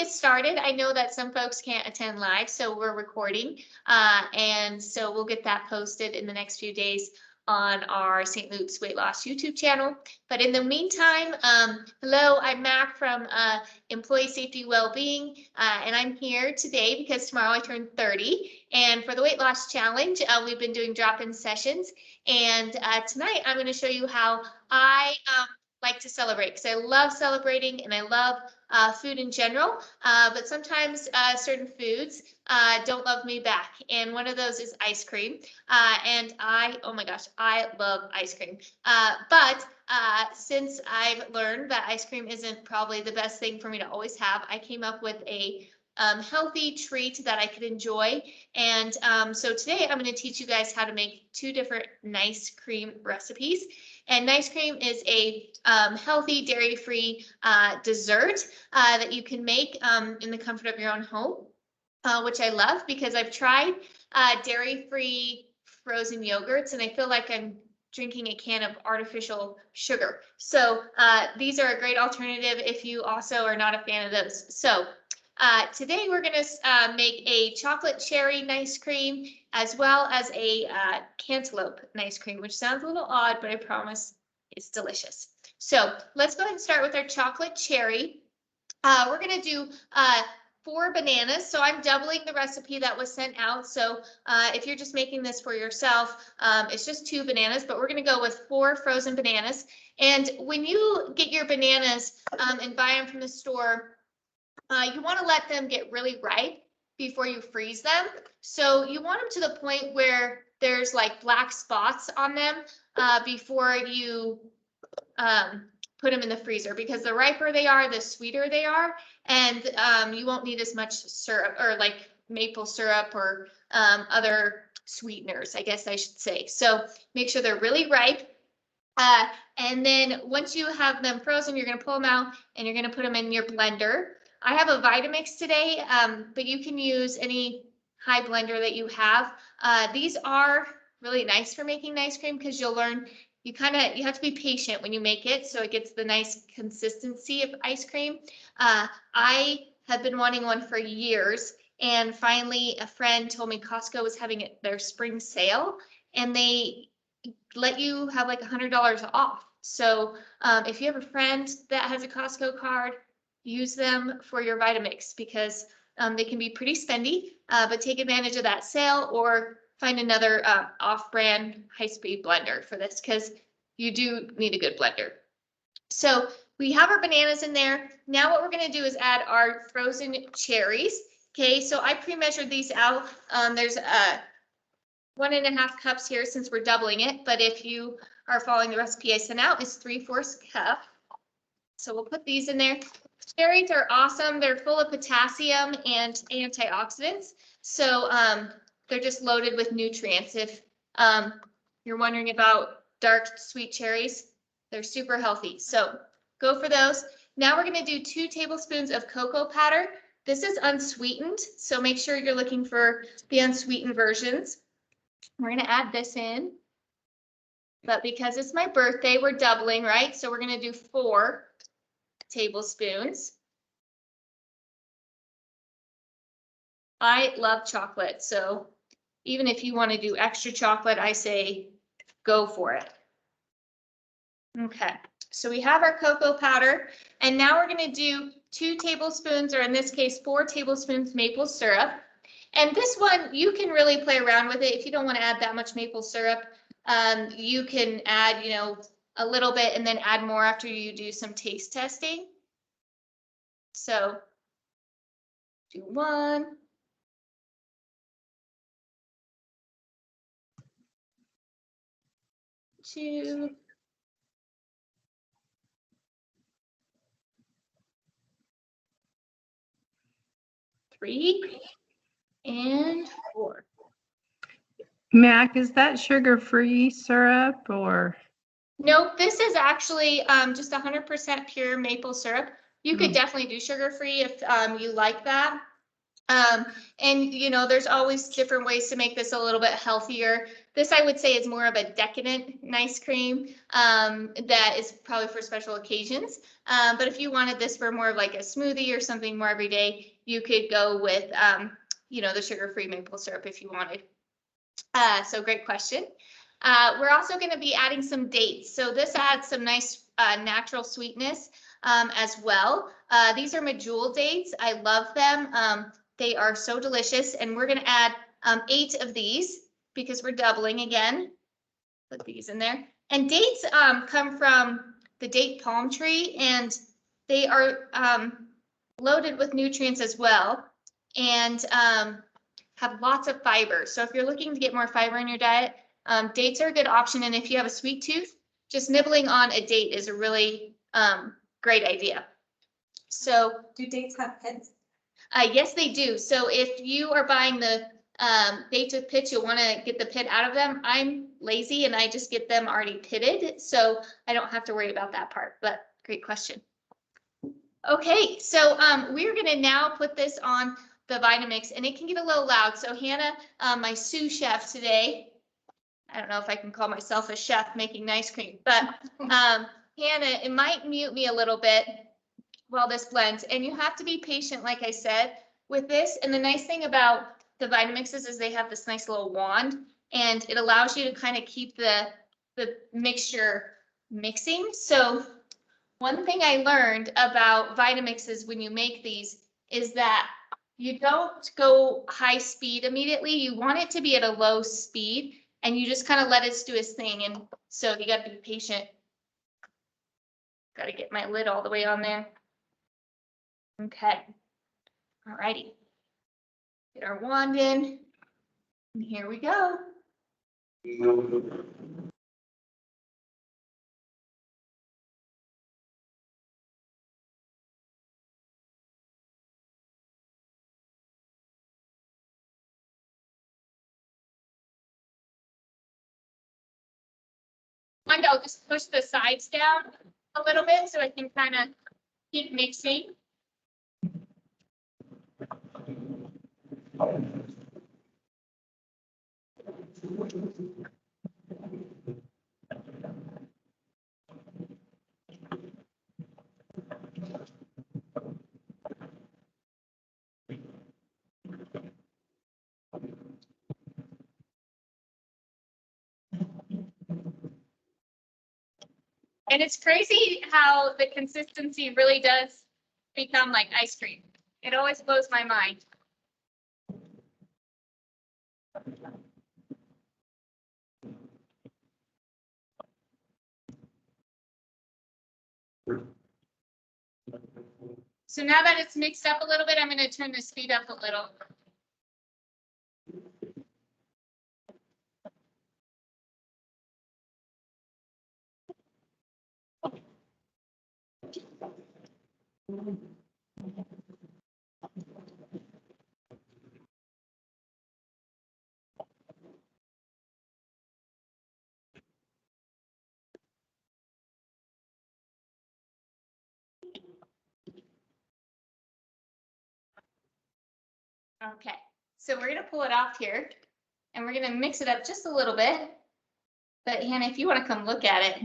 get started, I know that some folks can't attend live, so we're recording. And so we'll get that posted in the next few days on our St. Luke's Weight Loss YouTube channel. But in the meantime, hello, I'm Mac from Employee Safety Wellbeing, and I'm here today because tomorrow I turn 30. And for the Weight Loss Challenge, we've been doing drop-in sessions. And tonight I'm going to show you how I like to celebrate, because I love celebrating and I love food in general, but sometimes certain foods don't love me back. And one of those is ice cream. And oh my gosh, I love ice cream. But since I've learned that ice cream isn't probably the best thing for me to always have, I came up with a healthy treat that I could enjoy. And so today I'm going to teach you guys how to make 2 different nice cream recipes. And nice cream is a healthy, dairy-free dessert that you can make in the comfort of your own home, which I love because I've tried dairy-free frozen yogurts, and I feel like I'm drinking a can of artificial sugar. So these are a great alternative if you also are not a fan of those. So today we're going to make a chocolate cherry nice cream as well as a cantaloupe nice cream, which sounds a little odd, but I promise it's delicious. So let's go ahead and start with our chocolate cherry. We're going to do 4 bananas. So I'm doubling the recipe that was sent out. So if you're just making this for yourself, it's just 2 bananas, but we're going to go with 4 frozen bananas. And when you get your bananas and buy them from the store, you want to let them get really ripe before you freeze them. So you want them to the point where there's like black spots on them before you put them in the freezer, because the riper they are, the sweeter they are. And you won't need as much syrup or like maple syrup or other sweeteners, I guess I should say. So make sure they're really ripe. And then once you have them frozen, you're going to pull them out and you're going to put them in your blender. I have a Vitamix today, but you can use any high blender that you have. These are really nice for making nice cream because you'll learn you have to be patient when you make it so it gets the nice consistency of ice cream. I have been wanting one for years, and finally a friend told me Costco was having their spring sale, and they let you have like $100 off. So if you have a friend that has a Costco card, use them for your Vitamix because they can be pretty spendy, but take advantage of that sale or find another off-brand high-speed blender for this because you do need a good blender. So we have our bananas in there. Now what we're going to do is add our frozen cherries. Okay, so I pre-measured these out. There's 1.5 cups here since we're doubling it, but if you are following the recipe I sent out, it's 3/4 cup. So we'll put these in there. Cherries are awesome. They're full of potassium and antioxidants. So they're just loaded with nutrients. If you're wondering about dark sweet cherries, they're super healthy. So go for those. Now we're going to do 2 tablespoons of cocoa powder. This is unsweetened, so make sure you're looking for the unsweetened versions. We're going to add this in. But because it's my birthday, we're doubling, right? So we're going to do 4 tablespoons. I love chocolate, so even if you want to do extra chocolate, I say go for it. Okay, so we have our cocoa powder, and now we're going to do 2 tablespoons, or in this case, 4 tablespoons maple syrup. And this one, you can really play around with it. If you don't want to add that much maple syrup, you can add, a little bit and then add more after you do some taste testing. So do 1. 2. 3. And 4. Mac, is that sugar-free syrup or? Nope, this is actually just 100% pure maple syrup. You could definitely do sugar-free if you like that. And you know, there's always different ways to make this a little bit healthier. This I would say is more of a decadent nice cream that is probably for special occasions. But if you wanted this for more of like a smoothie or something more everyday, you could go with you know, the sugar-free maple syrup if you wanted. So great question. We're also going to be adding some dates. So this adds some nice natural sweetness as well. These are medjool dates. I love them. They are so delicious. And we're going to add 8 of these because we're doubling again. Put these in there. And dates come from the date palm tree, and they are loaded with nutrients as well, and have lots of fiber. So if you're looking to get more fiber in your diet, dates are a good option. And if you have a sweet tooth, just nibbling on a date is a really great idea. So Do dates have pits? yes, they do. So if you are buying the dates with pits, you'll want to get the pit out of them. I'm lazy and I just get them already pitted, so I don't have to worry about that part, but great question. Okay, so we're going to now put this on the Vitamix, and it can get a little loud. So Hannah, my sous chef today, I don't know if I can call myself a chef making ice cream, but Hannah, it might mute me a little bit while this blends, and you have to be patient, like I said, with this. And the nice thing about the Vitamixes is they have this nice little wand, and it allows you to kind of keep the mixture mixing. So one thing I learned about Vitamixes when you make these is that you don't go high speed immediately. You want it to be at a low speed, and you just kind of let it do its thing. And so you got to be patient. Got to get my lid all the way on there. Okay. All righty. Get our wand in. And here we go. And I'll just push the sides down a little bit so I can kind of keep mixing. And it's crazy how the consistency really does become like ice cream. It always blows my mind. So now that it's mixed up a little bit, I'm going to turn the speed up a little. Okay, so we're going to pull it off here, and we're going to mix it up just a little bit. But Hannah, if you want to come look at it,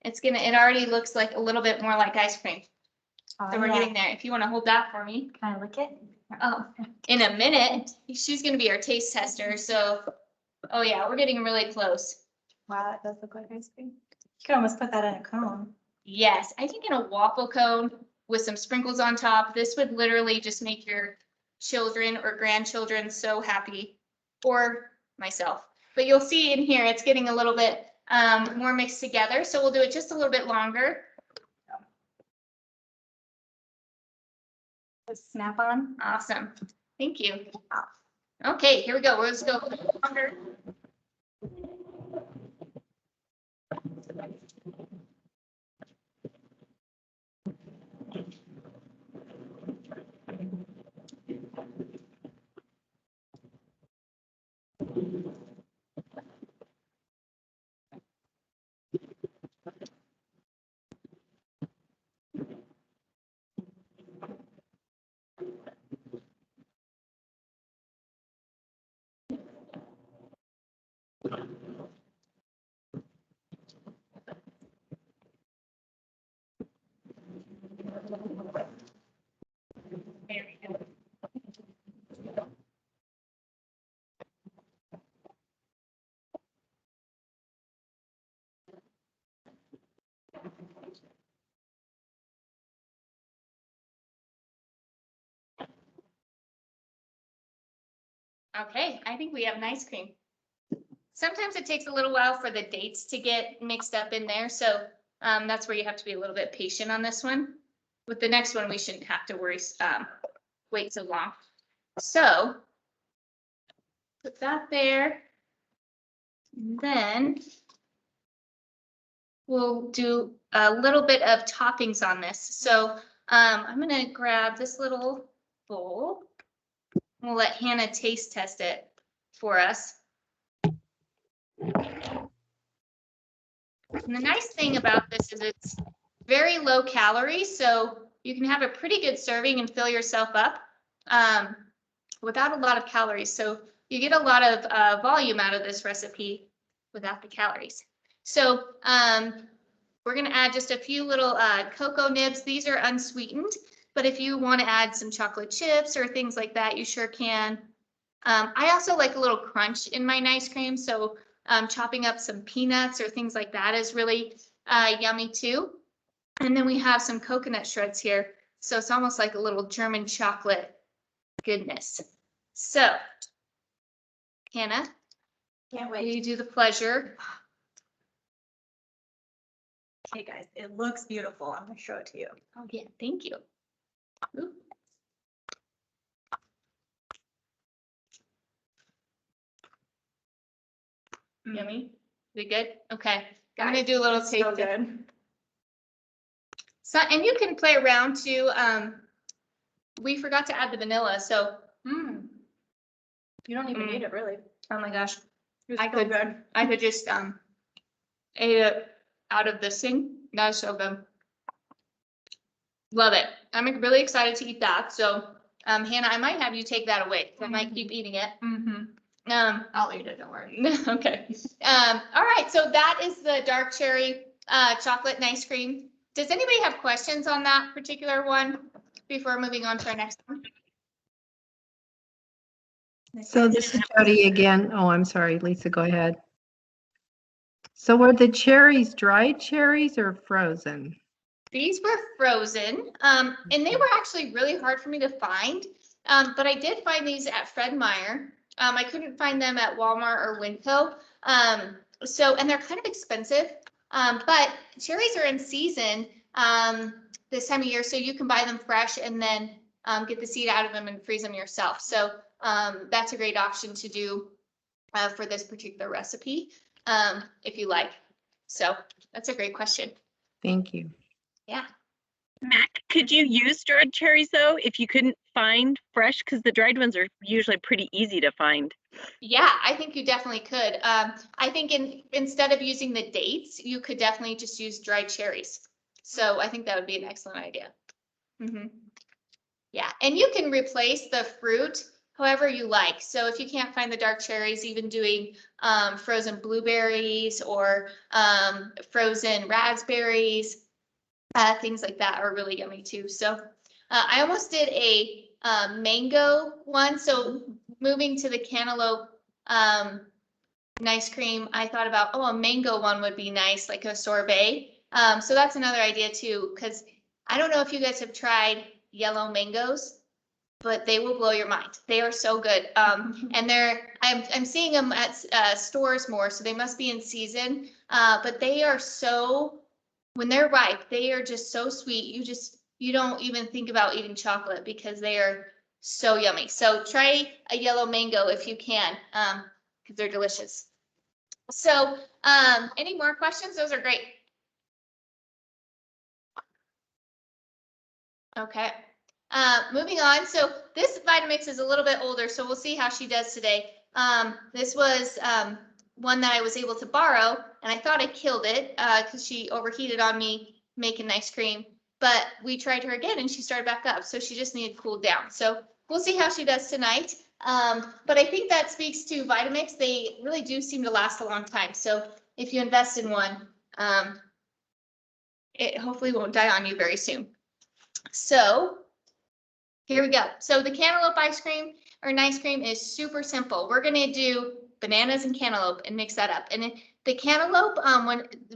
it already looks like a little bit more like ice cream. So we're getting there. If you want to hold that for me. Can I lick it? Oh, in a minute. She's going to be our taste tester. So, oh yeah, we're getting really close. Wow, that does look like ice cream. You could almost put that in a cone. Yes, I think in a waffle cone with some sprinkles on top, this would literally just make your children or grandchildren so happy, or myself. But you'll see in here, it's getting a little bit more mixed together. So we'll do it just a little bit longer. Snap on. Awesome. Thank you. Okay, here we go. Let's go longer. Okay, I think we have an ice cream. Sometimes it takes a little while for the dates to get mixed up in there, so that's where you have to be a little bit patient on this one. With the next one, we shouldn't have to worry, wait so long. So put that there. And then we'll do a little bit of toppings on this. So I'm gonna grab this little bowl. We'll let Hannah taste test it for us. And the nice thing about this is it's very low calorie, so you can have a pretty good serving and fill yourself up without a lot of calories. So you get a lot of volume out of this recipe without the calories. So we're going to add just a few little cocoa nibs. These are unsweetened, but if you want to add some chocolate chips or things like that, you sure can. I also like a little crunch in my ice cream, so chopping up some peanuts or things like that is really yummy too. And then we have some coconut shreds here, so it's almost like a little German chocolate goodness. So, Hannah, Can't will wait. you do the pleasure? Okay, guys, it looks beautiful. I'm gonna show it to you. Oh yeah, thank you. Ooh. Yummy. Is it good? Okay. I'm gonna do a little It's taste. so good. So, and you can play around too. We forgot to add the vanilla, so You don't even Mm. need it, really. oh my gosh, It's I so could- good. I could just ate it out of this thing. That is so good. Love it. I'm really excited to eat that. So, Hannah, I might have you take that away. 'Cause I might keep eating it. I'll eat it, don't worry. Okay. All right. So that is the dark cherry chocolate and ice cream. Does anybody have questions on that particular one before moving on to our next one? So this is Jody again. Oh, I'm sorry, Lisa, go ahead. So were the cherries dried cherries or frozen? These were frozen, and they were actually really hard for me to find. But I did find these at Fred Meyer. I couldn't find them at Walmart or Winco. And they're kind of expensive. But cherries are in season this time of year, so you can buy them fresh and then get the seed out of them and freeze them yourself. So that's a great option to do for this particular recipe, if you like. So that's a great question. Thank you. Yeah. Mac, could you use dried cherries though if you couldn't find fresh? Because the dried ones are usually pretty easy to find. Yeah, I think you definitely could. I think instead of using the dates, you could definitely just use dried cherries. So I think that would be an excellent idea. Yeah, and you can replace the fruit however you like. So if you can't find the dark cherries, even doing frozen blueberries or frozen raspberries, things like that are really yummy too. So I almost did a mango one. So moving to the cantaloupe ice cream, I thought about, oh, a mango one would be nice, like a sorbet. So that's another idea too, because I don't know if you guys have tried yellow mangoes, but they will blow your mind. They are so good. And I'm seeing them at stores more, so they must be in season. But they are so, when they're ripe, they are just so sweet. You don't even think about eating chocolate because they are so yummy. So try a yellow mango if you can, because they're delicious. So any more questions? Those are great. Okay. Moving on. So this Vitamix is a little bit older, so we'll see how she does today. This was one that I was able to borrow, and I thought I killed it because she overheated on me making ice cream. But we tried her again, and she started back up. So she just needed cooled down. So we'll see how she does tonight. But I think that speaks to Vitamix. They really do seem to last a long time. So if you invest in one, it hopefully won't die on you very soon. So here we go. So the cantaloupe ice cream or an ice cream is super simple. We're going to do bananas and cantaloupe and mix that up. And the cantaloupe,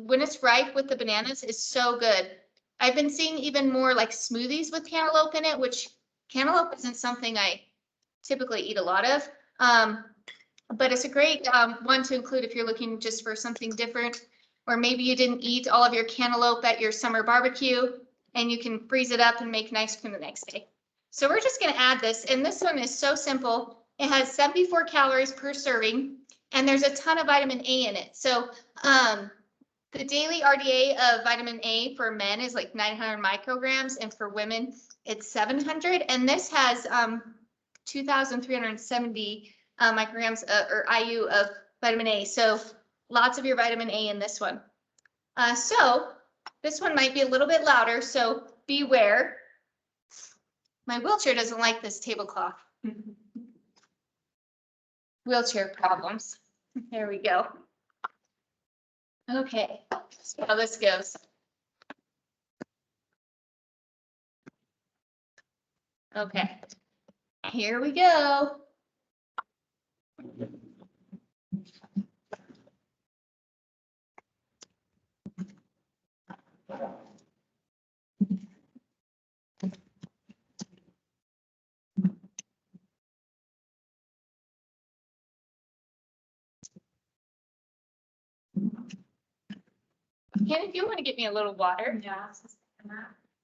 when it's ripe with the bananas, is so good. I've been seeing even more like smoothies with cantaloupe in it, which cantaloupe isn't something I typically eat a lot of. But it's a great one to include if you're looking just for something different, or maybe you didn't eat all of your cantaloupe at your summer barbecue and you can freeze it up and make an ice cream the next day. So we're just going to add this, and this one is so simple. It has 74 calories per serving, and there's a ton of vitamin A in it. So the daily RDA of vitamin A for men is like 900 micrograms, and for women it's 700. And this has 2,370 micrograms or IU of vitamin A. So lots of your vitamin A in this one. So this one might be a little bit louder, so beware. My wheelchair doesn't like this tablecloth. Wheelchair problems. There we go. Okay, see how this goes. Okay, here we go. Hannah, if you want to get me a little water. Yeah.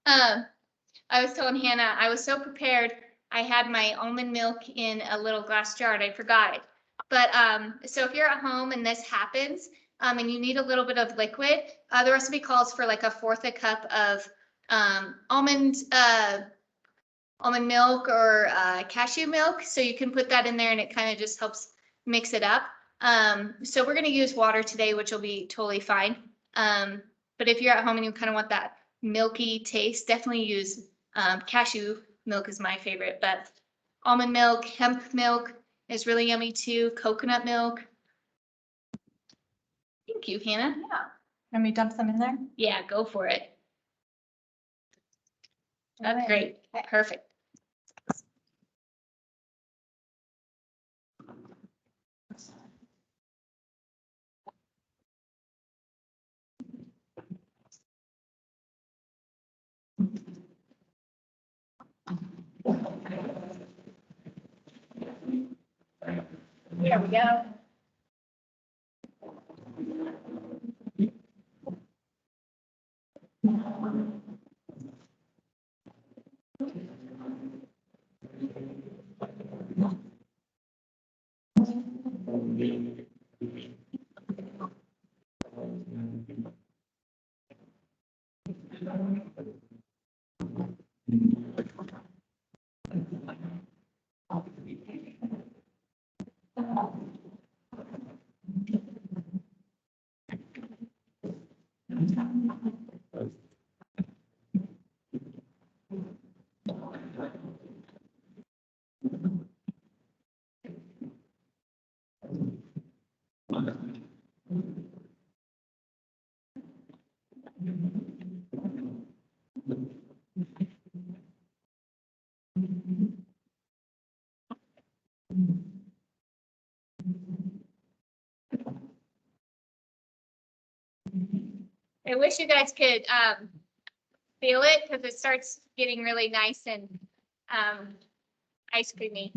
I was telling Hannah, I was so prepared. I had my almond milk in a little glass jar and I forgot it. But so if you're at home and this happens, and you need a little bit of liquid, the recipe calls for like 1/4 a cup of almond milk or cashew milk. So you can put that in there and it kind of just helps mix it up. So we're going to use water today, which will be totally fine. But if you're at home and you kind of want that milky taste, definitely use cashew milk is my favorite, but almond milk, hemp milk is really yummy too. Coconut milk. Thank you, Hannah. Yeah. Let me dump some in there. Yeah, go for it. That's Alright. great. Perfect. There we go. I wish you guys could feel it because it starts getting really nice and ice creamy.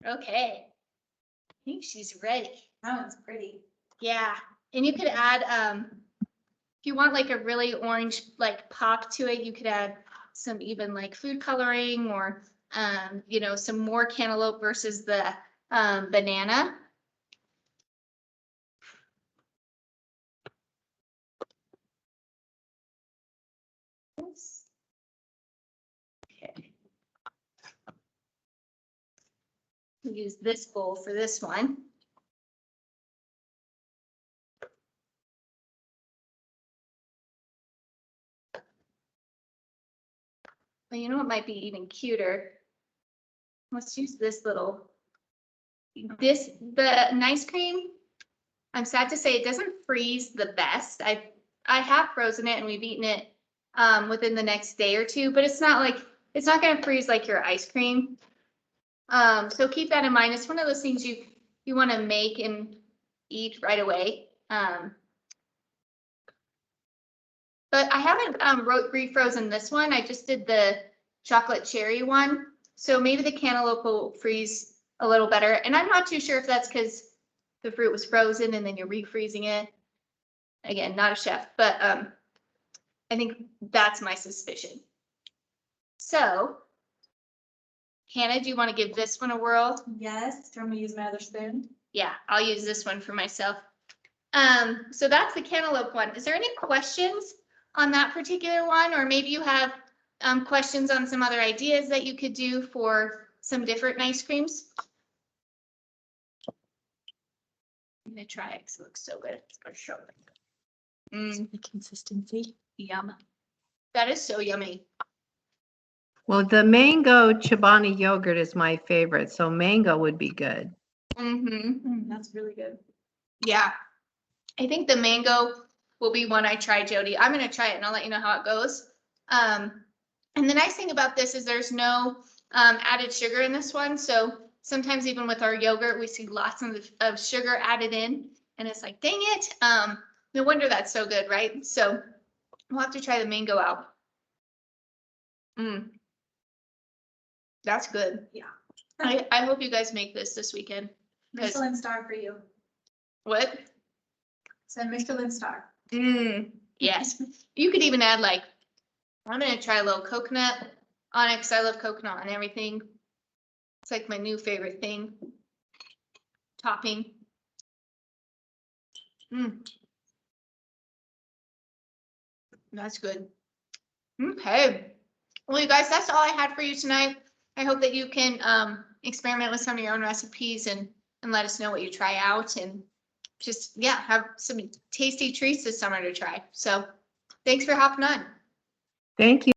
Okay. I think she's ready. That one's pretty. Yeah, and you could add, if you want like a really orange like pop to it, you could add some even like food coloring or, you know, some more cantaloupe versus the banana. Okay. Use this bowl for this one. Well, you know what might be even cuter? Let's use this little, the ice cream I'm sad to say it doesn't freeze the best. I have frozen it and we've eaten it within the next day or two, but it's not gonna freeze like your ice cream. So keep that in mind. It's one of those things you want to make and eat right away. But I haven't refrozen this one. I just did the chocolate cherry one. So maybe the cantaloupe will freeze a little better. And I'm not too sure if that's because the fruit was frozen and then you're refreezing it. Again, not a chef, but I think that's my suspicion. So, Hannah, do you want to give this one a whirl? Yes, do you want me to use my other spoon? Yeah, I'll use this one for myself. So that's the cantaloupe one. Is there any questions on that particular one? Or maybe you have questions on some other ideas that you could do for some different ice creams? I'm gonna try it because it looks so good. It's gonna show it. The consistency. Yum. That is so yummy. Well, the mango Chobani yogurt is my favorite, so mango would be good. Mm-hmm. That's really good. Yeah. I think the mango will be one I try, Jody. I'm gonna try it and I'll let you know how it goes. And the nice thing about this is there's no added sugar in this one. So sometimes even with our yogurt, we see lots of sugar added in and it's like, dang it. No wonder that's so good, right? So we'll have to try the mango out. That's good. Yeah. I hope you guys make this weekend. 'Cause- Michelin star for you. What? So Michelin star. Yes. You could even add like, I'm gonna try a little coconut on it because I love coconut on everything. It's like my new favorite thing. Topping. That's good. Okay. Well, you guys, that's all I had for you tonight. I hope that you can experiment with some of your own recipes and let us know what you try out and just, yeah, have some tasty treats this summer to try. So thanks for hopping on. Thank you.